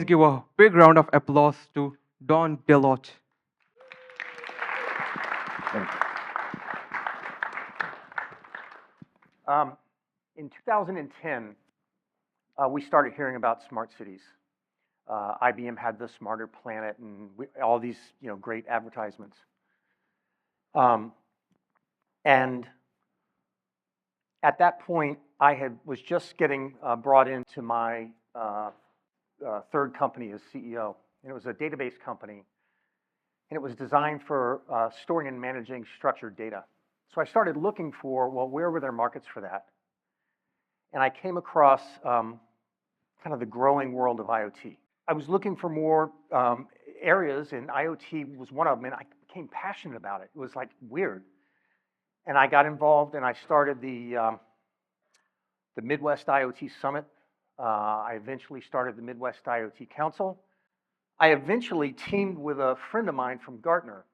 Please give a big round of applause to Don DeLoach. In 2010, we started hearing about smart cities. IBM had the Smarter Planet and all these, great advertisements. And at that point, I was just getting brought into my third company as CEO, and it was a database company, and it was designed for storing and managing structured data. So I started looking for, well, where were there markets for that? And I came across kind of the growing world of IoT. I was looking for more areas, and IoT was one of them, and I became passionate about it. It was like weird. And I got involved, and I started the Midwest IoT Summit. I eventually started the Midwest IoT Council. I eventually teamed with a friend of mine from Gartner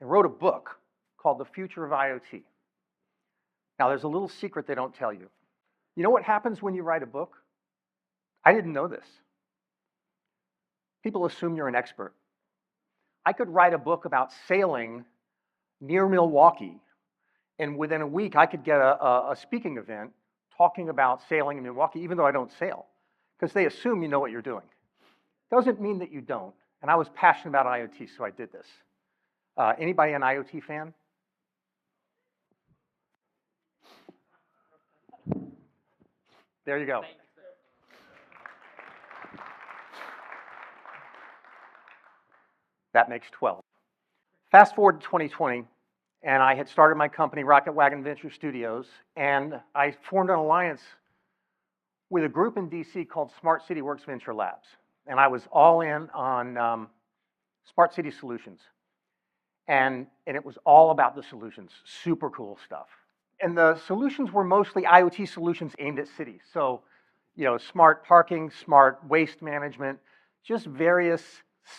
and wrote a book called The Future of IoT. Now, there's a little secret they don't tell you. You know what happens when you write a book? I didn't know this. People assume you're an expert. I could write a book about sailing near Milwaukee, and within a week, I could get a speaking event talking about sailing in Milwaukee, even though I don't sail, because they assume you know what you're doing. Doesn't mean that you don't. And I was passionate about IoT, so I did this. Anybody an IoT fan? There you go. That makes 12. Fast forward to 2020, and I had started my company, Rocket Wagon Venture Studios, and I formed an alliance with a group in DC called Smart City Works Venture Labs. And I was all in on smart city solutions. And it was all about the solutions, super cool stuff. And the solutions were mostly IoT solutions aimed at cities. So, smart parking, smart waste management, just various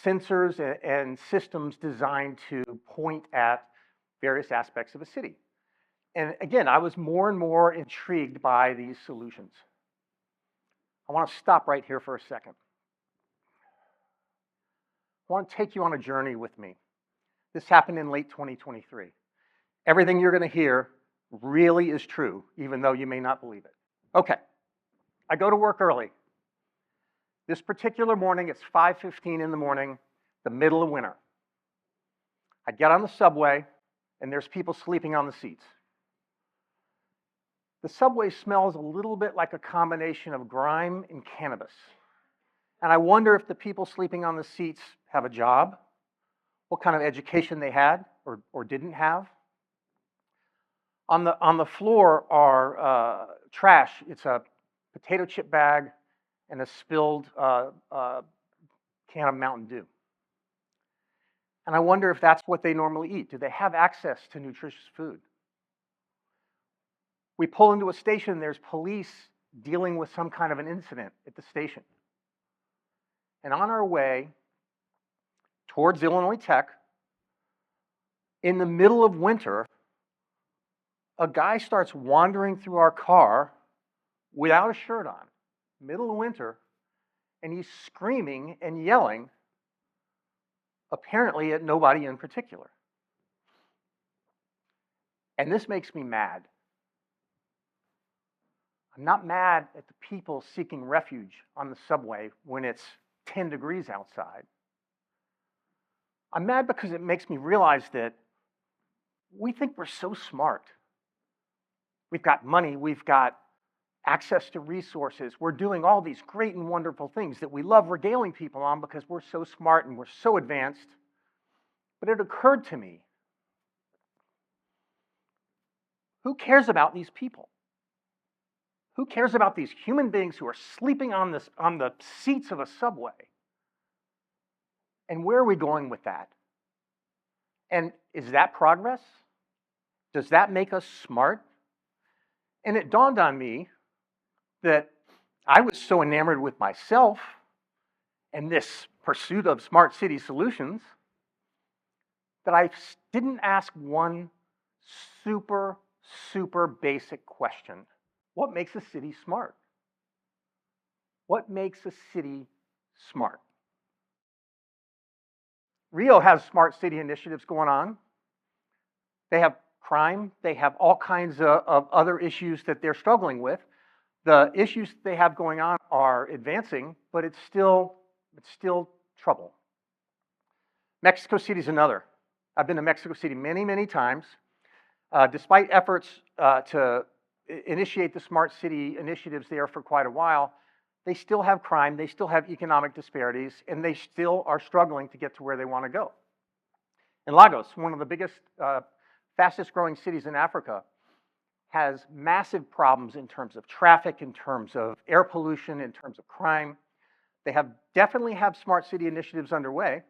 sensors and systems designed to point at various aspects of a city. And again, I was more and more intrigued by these solutions. I want to stop right here for a second. I want to take you on a journey with me. This happened in late 2023. Everything you're going to hear really is true, even though you may not believe it. Okay, I go to work early. This particular morning, it's 5:15 in the morning, the middle of winter. I get on the subway, and there's people sleeping on the seats. The subway smells a little bit like a combination of grime and cannabis. And I wonder if the people sleeping on the seats have a job, what kind of education they had or didn't have. On the floor are trash. It's a potato chip bag and a spilled can of Mountain Dew. And I wonder if that's what they normally eat. Do they have access to nutritious food? We pull into a station, there's police dealing with some kind of an incident at the station. And on our way towards Illinois Tech, in the middle of winter, a guy starts wandering through our car without a shirt on, middle of winter, and he's screaming and yelling, apparently at nobody in particular. And this makes me mad. I'm not mad at the people seeking refuge on the subway when it's 10 degrees outside. I'm mad because it makes me realize that we think we're so smart. We've got money, we've got access to resources. We're doing all these great and wonderful things that we love regaling people on because we're so smart and we're so advanced. But it occurred to me, who cares about these people? Who cares about these human beings who are sleeping on the seats of a subway? And where are we going with that? And is that progress? Does that make us smart? And it dawned on me that I was so enamored with myself and this pursuit of smart city solutions that I didn't ask one super basic question. What makes a city smart? What makes a city smart? Rio has smart city initiatives going on. They have crime. They have all kinds of other issues that they're struggling with. The issues they have going on are advancing, but it's still trouble. Mexico City is another. I've been to Mexico City many, many times. Despite efforts to initiate the smart city initiatives there for quite a while, they still have crime, they still have economic disparities, and they still are struggling to get to where they want to go. And Lagos, one of the biggest, fastest growing cities in Africa, has massive problems in terms of traffic, in terms of air pollution, in terms of crime. They definitely have smart city initiatives underway,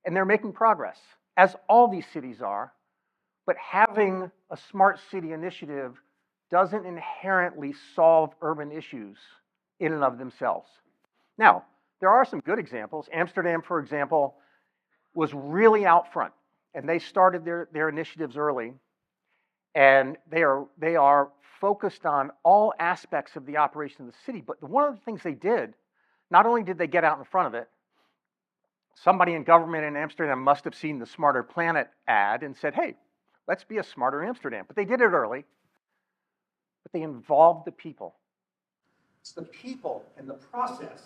and they're making progress, as all these cities are. But having a smart city initiative doesn't inherently solve urban issues in and of themselves. Now, there are some good examples. Amsterdam, for example, was really out front, and they started their initiatives early, and they are focused on all aspects of the operation of the city. But one of the things they did, not only did they get out in front of it, somebody in government in Amsterdam must have seen the Smarter Planet ad and said, hey, let's be a smarter Amsterdam. But they did it early, but they involved the people. It's the people and the process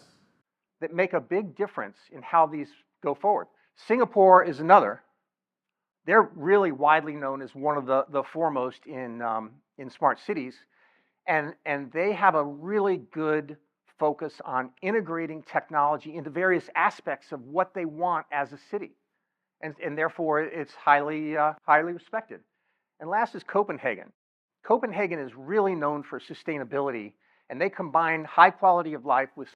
that make a big difference in how these go forward. Singapore is another. They're really widely known as one of the foremost in smart cities, and they have a really good focus on integrating technology into various aspects of what they want as a city, and therefore it's highly respected. And last is Copenhagen. Copenhagen is really known for sustainability, and they combine high quality of life with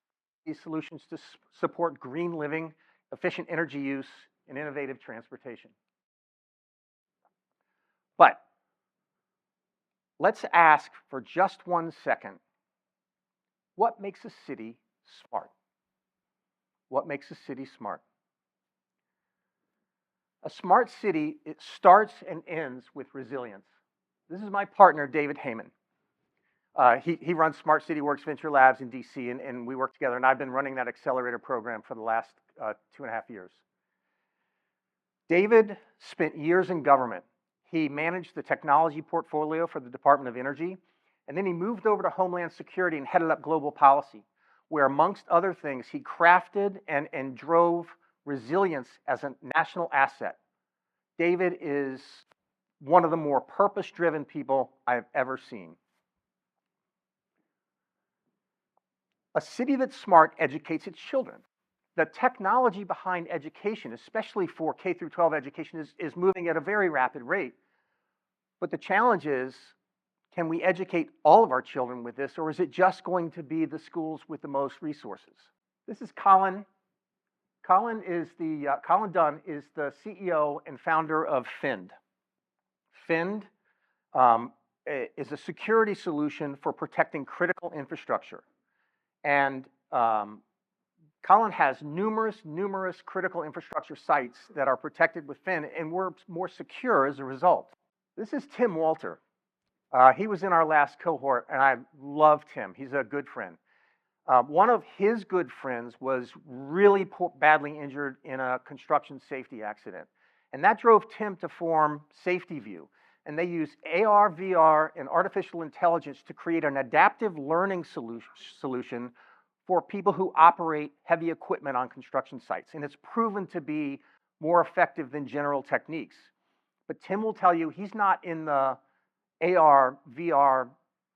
these solutions to support green living, efficient energy use, and innovative transportation. But let's ask for just 1 second, what makes a city smart? What makes a city smart? A smart city, it starts and ends with resilience. This is my partner, David Heyman. He runs Smart City Works Venture Labs in DC, and we work together, and I've been running that accelerator program for the last 2.5 years. David spent years in government. He managed the technology portfolio for the Department of Energy, and then he moved over to Homeland Security and headed up global policy, where amongst other things, he crafted and drove resilience as a national asset. David is one of the more purpose-driven people I've ever seen. A city that's smart educates its children. The technology behind education, especially for K through 12 education, is moving at a very rapid rate. But the challenge is, can we educate all of our children with this, or is it just going to be the schools with the most resources? This is Colin. Colin Dunn is the CEO and founder of FIND. FIND is a security solution for protecting critical infrastructure. And Colin has numerous critical infrastructure sites that are protected with FIND, and we're more secure as a result. This is Tim Walter. He was in our last cohort, and I love Tim. He's a good friend. One of his good friends was really badly injured in a construction safety accident. And that drove Tim to form Safety View. And they use AR, VR, and artificial intelligence to create an adaptive learning solution for people who operate heavy equipment on construction sites. And it's proven to be more effective than general techniques. But Tim will tell you he's not in the AR, VR,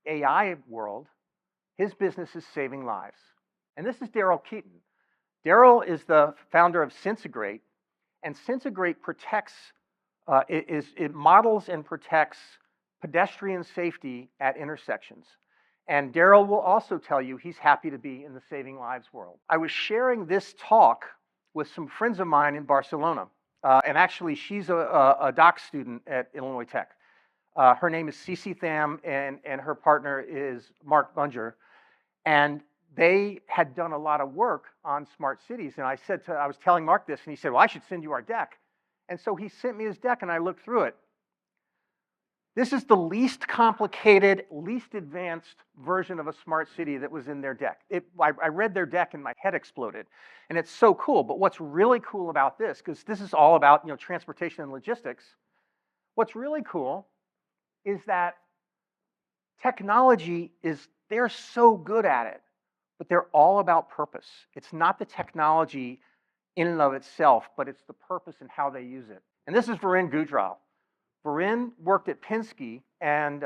AI world. His business is saving lives. And this is Daryl Keaton. Daryl is the founder of Sensigrate, and Sensigrate protects, it models and protects pedestrian safety at intersections. And Daryl will also tell you he's happy to be in the saving lives world. I was sharing this talk with some friends of mine in Barcelona, and actually she's a doc student at Illinois Tech. Her name is Cece Tham, and her partner is Mark Bunger. And they had done a lot of work on smart cities. And I was telling Mark this, and he said, well, I should send you our deck. And so he sent me his deck, and I looked through it. This is the least complicated, least advanced version of a smart city that was in their deck. I read their deck and my head exploded. And it's so cool. But what's really cool about this, because this is all about transportation and logistics, what's really cool is that technology they're so good at it, but they're all about purpose. It's not the technology in and of itself, but it's the purpose and how they use it. And this is Varun Gujral. Varun worked at Penske and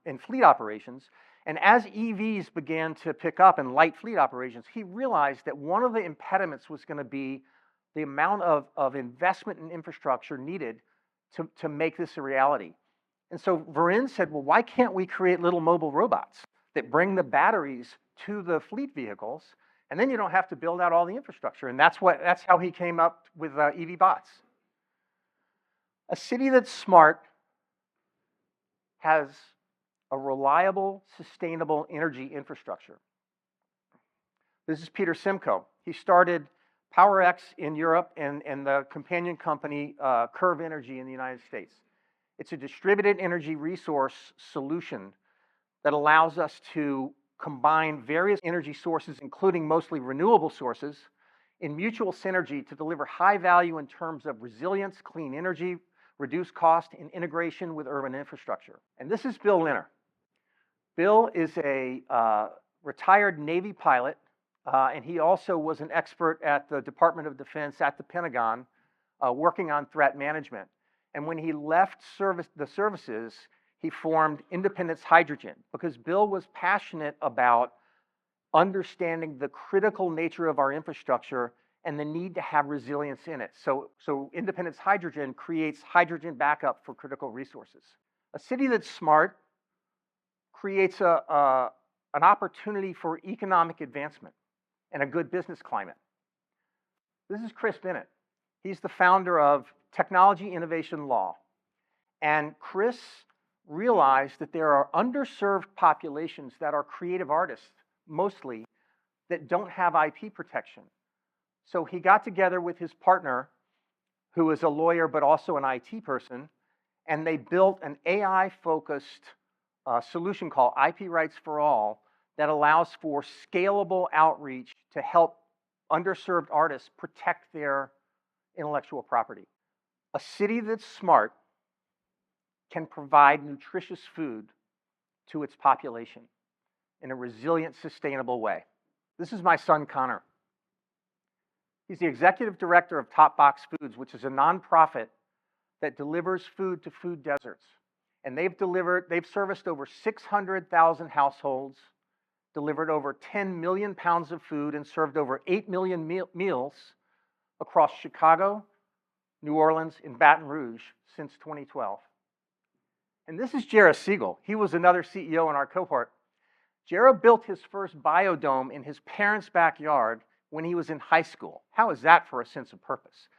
in fleet operations. And as EVs began to pick up in light fleet operations, he realized that one of the impediments was going to be the amount of investment in infrastructure needed to make this a reality. And so Varun said, well, why can't we create little mobile robots that bring the batteries to the fleet vehicles, and then you don't have to build out all the infrastructure? And that's how he came up with EV bots. A city that's smart has a reliable, sustainable energy infrastructure. This is Peter Simcoe. He started PowerX in Europe and the companion company Curve Energy in the United States. It's a distributed energy resource solution that allows us to combine various energy sources, including mostly renewable sources, in mutual synergy to deliver high value in terms of resilience, clean energy, reduced cost, and integration with urban infrastructure. And this is Bill Linner. Bill is a retired Navy pilot, and he also was an expert at the Department of Defense at the Pentagon, working on threat management. And when he left the services, he formed Independence Hydrogen because Bill was passionate about understanding the critical nature of our infrastructure and the need to have resilience in it. So Independence Hydrogen creates hydrogen backup for critical resources. A city that's smart creates an opportunity for economic advancement and a good business climate. This is Chris Bennett. He's the founder of Technology Innovation Law. And Chris realized that there are underserved populations that are creative artists, mostly, that don't have IP protection. So he got together with his partner, who is a lawyer but also an IT person, and they built an AI-focused solution called IP Rights for All that allows for scalable outreach to help underserved artists protect their intellectual property. A city that's smart can provide nutritious food to its population in a resilient, sustainable way. This is my son, Connor. He's the executive director of Top Box Foods, which is a nonprofit that delivers food to food deserts. And they've serviced over 600,000 households, delivered over 10 million pounds of food, and served over 8 million meals across Chicago, New Orleans, and Baton Rouge since 2012. And this is Jara Siegel. He was another CEO in our cohort. Jara built his first biodome in his parents' backyard when he was in high school. How is that for a sense of purpose?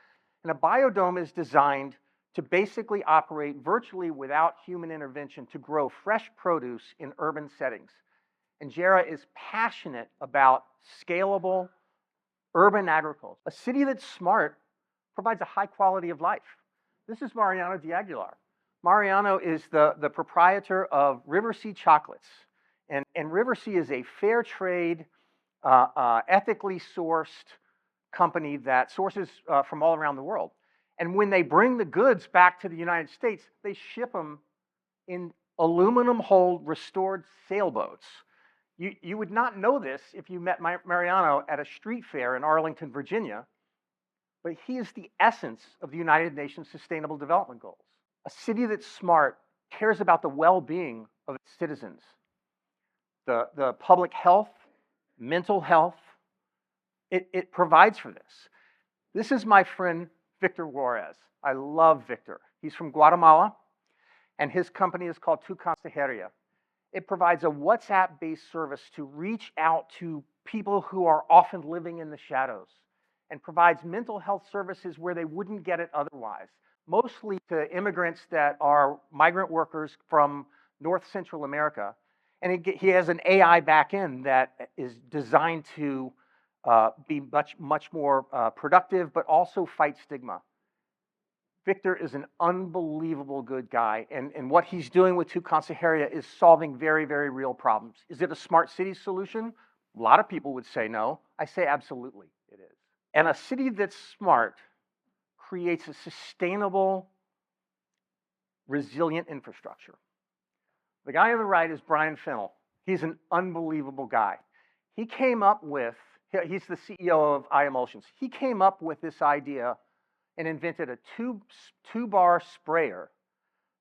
And a biodome is designed to basically operate virtually without human intervention to grow fresh produce in urban settings. And Jara is passionate about scalable urban agriculture. A city that's smart provides a high quality of life. This is Mariano D'Aguilar. Mariano is the proprietor of River Sea Chocolates. And River Sea is a fair trade, ethically sourced company that sources from all around the world. And when they bring the goods back to the United States, they ship them in aluminum-hulled restored sailboats. You would not know this if you met Mariano at a street fair in Arlington, Virginia, but he is the essence of the United Nations Sustainable Development Goals. A city that's smart cares about the well-being of its citizens, the public health, mental health. It provides for this. This is my friend Victor Juarez. I love Victor. He's from Guatemala, and his company is called Tu Consejeria. It provides a WhatsApp-based service to reach out to people who are often living in the shadows and provides mental health services where they wouldn't get it otherwise, mostly to immigrants that are migrant workers from North Central America. And he has an AI backend that is designed to be much more productive, but also fight stigma. Victor is an unbelievable good guy, and what he's doing with Tu Consejeria is solving very, very real problems. Is it a smart city solution? A lot of people would say no. I say absolutely it is. And a city that's smart creates a sustainable, resilient infrastructure. The guy on the right is Brian Fennell. He's an unbelievable guy. He came up with, he's the CEO of iEmulsions. He came up with this idea and invented a two-bar sprayer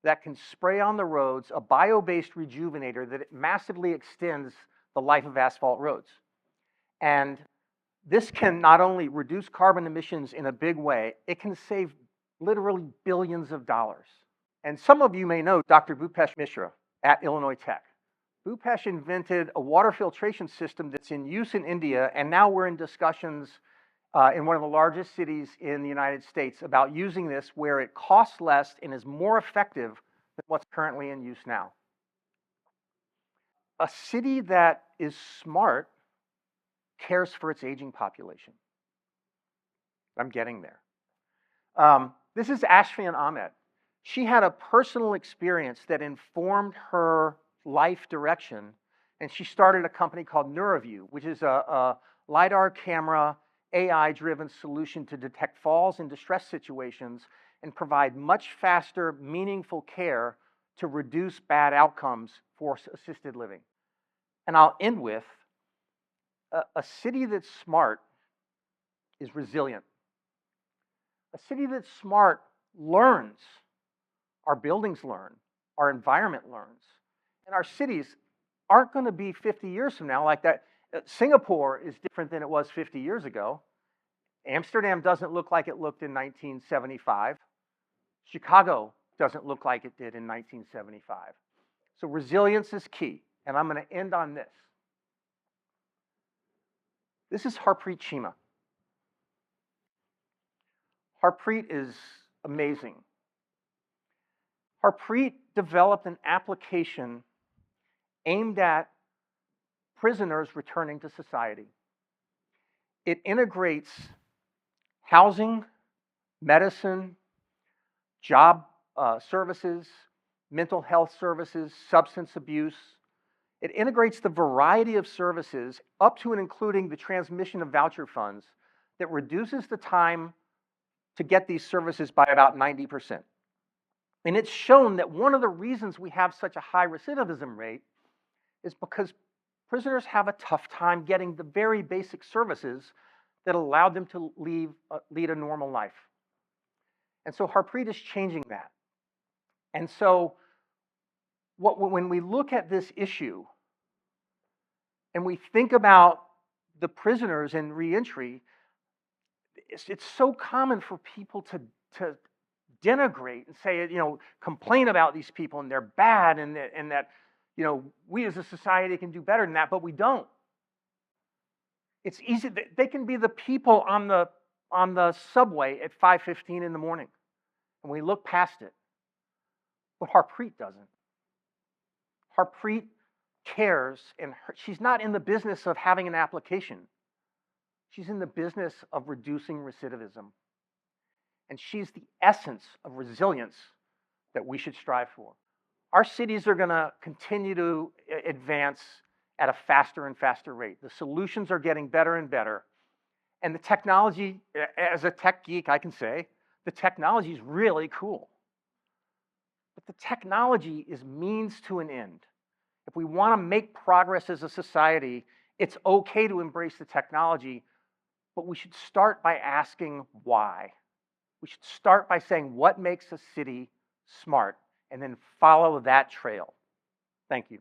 that can spray on the roads, a bio-based rejuvenator that massively extends the life of asphalt roads. And this can not only reduce carbon emissions in a big way, it can save literally billions of dollars. And some of you may know Dr. Bhupesh Mishra at Illinois Tech. Bhupesh invented a water filtration system that's in use in India, and now we're in discussions in one of the largest cities in the United States about using this where it costs less and is more effective than what's currently in use now. A city that is smart cares for its aging population. I'm getting there. This is Ashfian Ahmed. She had a personal experience that informed her life direction, and she started a company called NeuroView, which is a LiDAR camera, AI-driven solution to detect falls in distress situations and provide much faster, meaningful care to reduce bad outcomes for assisted living. And I'll end with, a city that's smart is resilient. A city that's smart learns. Our buildings learn, our environment learns, and our cities aren't going to be 50 years from now like that. Singapore is different than it was 50 years ago. Amsterdam doesn't look like it looked in 1975. Chicago doesn't look like it did in 1975. So resilience is key, and I'm going to end on this. This is Harpreet Cheema. Harpreet is amazing. Harpreet developed an application aimed at prisoners returning to society. It integrates housing, medicine, job services, mental health services, substance abuse. It integrates the variety of services up to and including the transmission of voucher funds that reduces the time to get these services by about 90%. And it's shown that one of the reasons we have such a high recidivism rate is because prisoners have a tough time getting the very basic services that allow them to lead a normal life. And so Harpreet is changing that. And so when we look at this issue and we think about the prisoners in reentry, it's so common for people to denigrate and say, complain about these people and they're bad and that we as a society can do better than that, but we don't. It's easy. They can be the people on the subway at 5:15 in the morning, and we look past it. But Harpreet doesn't. Harpreet cares, and she's not in the business of having an application. She's in the business of reducing recidivism. And she's the essence of resilience that we should strive for. Our cities are going to continue to advance at a faster and faster rate. The solutions are getting better and better. And the technology, as a tech geek, I can say, the technology is really cool. But the technology is means to an end. If we want to make progress as a society, it's okay to embrace the technology, but we should start by asking why. We should start by saying what makes a city smart and then follow that trail. Thank you.